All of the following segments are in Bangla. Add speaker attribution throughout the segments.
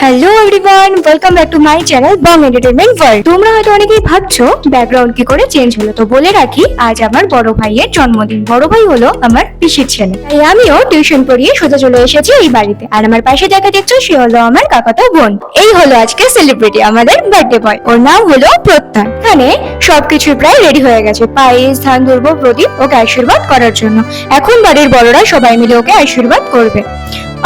Speaker 1: Hello everyone, welcome back to my channel Bong entertainment world. তোমরা হয়তো অনেকেই ভাবছো ব্যাকগ্রাউন্ড কি করে চেঞ্জ হলো, তো বলে রাখি আজ আমার বড় ভাইয়ের জন্মদিন। বড় ভাই হলো আমার পিসির ছেলে, তাই আমিও টিউশন পড়িয়ে সোজা চলে এসেছি এই বাড়িতে। আর আমার পাশে দেখা দেখছো সে হলো আমার কাকাতো বোন। এই হলো আজকে সেলিব্রিটি, আমাদের বার্থডে বয়। ওর নাম হলো প্রত্যয়। এখানে সবকিছু প্রায় রেডি হয়ে গেছে, পায়েস, ধান ধরব, প্রদীপ ওকে আশীর্বাদ করার জন্য। এখন বাড়ির বড়রা সবাই মিলে ওকে আশীর্বাদ করবে।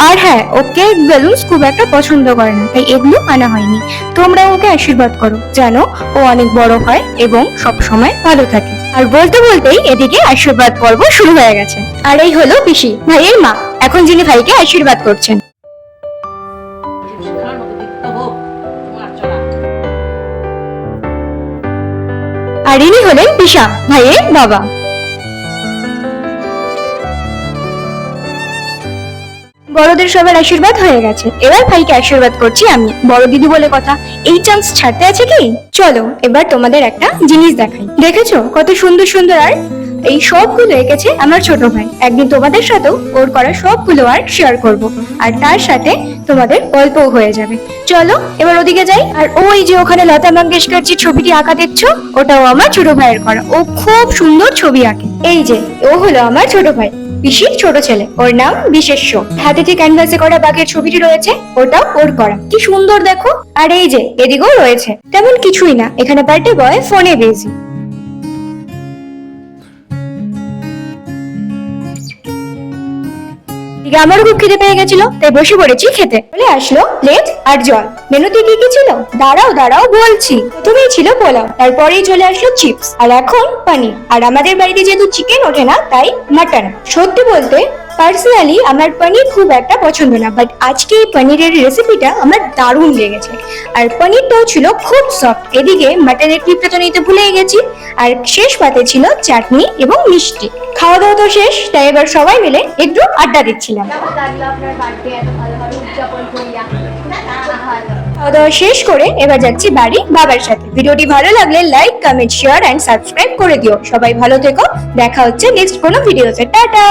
Speaker 1: আর হ্যাঁ, ওকে বেলুনস খুব একটা পছন্দ করে না, তাই এগুলো আনা হয়নি। তোমরা ওকে আশীর্বাদ করো যেন ও অনেক বড় হয় এবং সব সময় ভালো থাকে। আর বলতে বলতেই এদিকে আশীর্বাদ পর্ব শুরু হয়ে গেছে। আর এই হলো পিসি, ভাইয়ের মা, এখন যিনি ভাইকে আশীর্বাদ করছেন। আর ইনি হলেন পিসা, ভাইয়ের বাবা। বড়দের সবার আশীর্বাদ হয়ে গেছে, এবার ভাইকে আশীর্বাদ করছি আমি। বড় দিদি বলে কথা, এই চান্স ছাড়তে আছে কি? চলো এবার তোমাদের একটা জিনিস দেখাই। দেখেছো কত সুন্দর সুন্দর আর্ট? এই সবগুলো এঁকেছে আমার ছোট ভাই। একদিন তোমাদের সাথেও ওর করা সবগুলো আর্ট শেয়ার করব, আর তার সাথে তোমাদের গল্পও হয়ে যাবে। চলো এবার ওদিকে যাই। আর ওই যে ওখানে লতা মঙ্গেশকর যে ছবিটি আঁকা দেখছো, ওটাও আমার ছোট ভাইয়ের করা। ও খুব সুন্দর ছবি আঁকে। এই যে ও হলো আমার ছোট ভাই, পিসির ছোট ছেলে, ওর নাম বিশেষ্য। হাতেতে ক্যানভাসে করা বাঘের ছবিটি রয়েছে, ওটাও ওর করা। কি সুন্দর দেখো। আর এই যে এদিকেও রয়েছে, তেমন কিছুই না, এখানে বার্থডে বয় ফোনে বিজি। আমারও খুব খিদে পেয়ে গেছিল, তাই বসে পড়েছি খেতে। চলে আসলো প্লেট আর জল। মেনুতে কি কি ছিল দাঁড়াও দাঁড়াও বলছি। প্রথমেই ছিল পোলাও, তারপরেই চলে আসলো চিপস, আর এখন পনির। আর আমাদের বাড়িতে যেহেতু চিকেন ওঠে না, তাই মাটন। সত্যি বলতে পার্সোনালি আমার পনির খুব একটা পছন্দ না, বাট আজকে এই পনিরের রেসিপিটা আমার দারুণ লেগেছে। আর পনিরটাও ছিল খুব সফট। এদিকে মাটনের ক্লিপটা তো নিতে ভুলেই গেছি। আর শেষ পাতে ছিল চাটনি এবং মিষ্টি। খাওয়া দাওয়া তো শেষ, তাই এবার সবাই মিলে একটু আড্ডা দিচ্ছিলাম। খাওয়া দাওয়া শেষ করে এবার যাচ্ছি বাড়ি বাবার সাথে। ভিডিওটি ভালো লাগলে like, comment, share and subscribe করে দিও। সবাই ভালো থেকো, দেখা হচ্ছে নেক্সট কোনো ভিডিওতে। টাটা।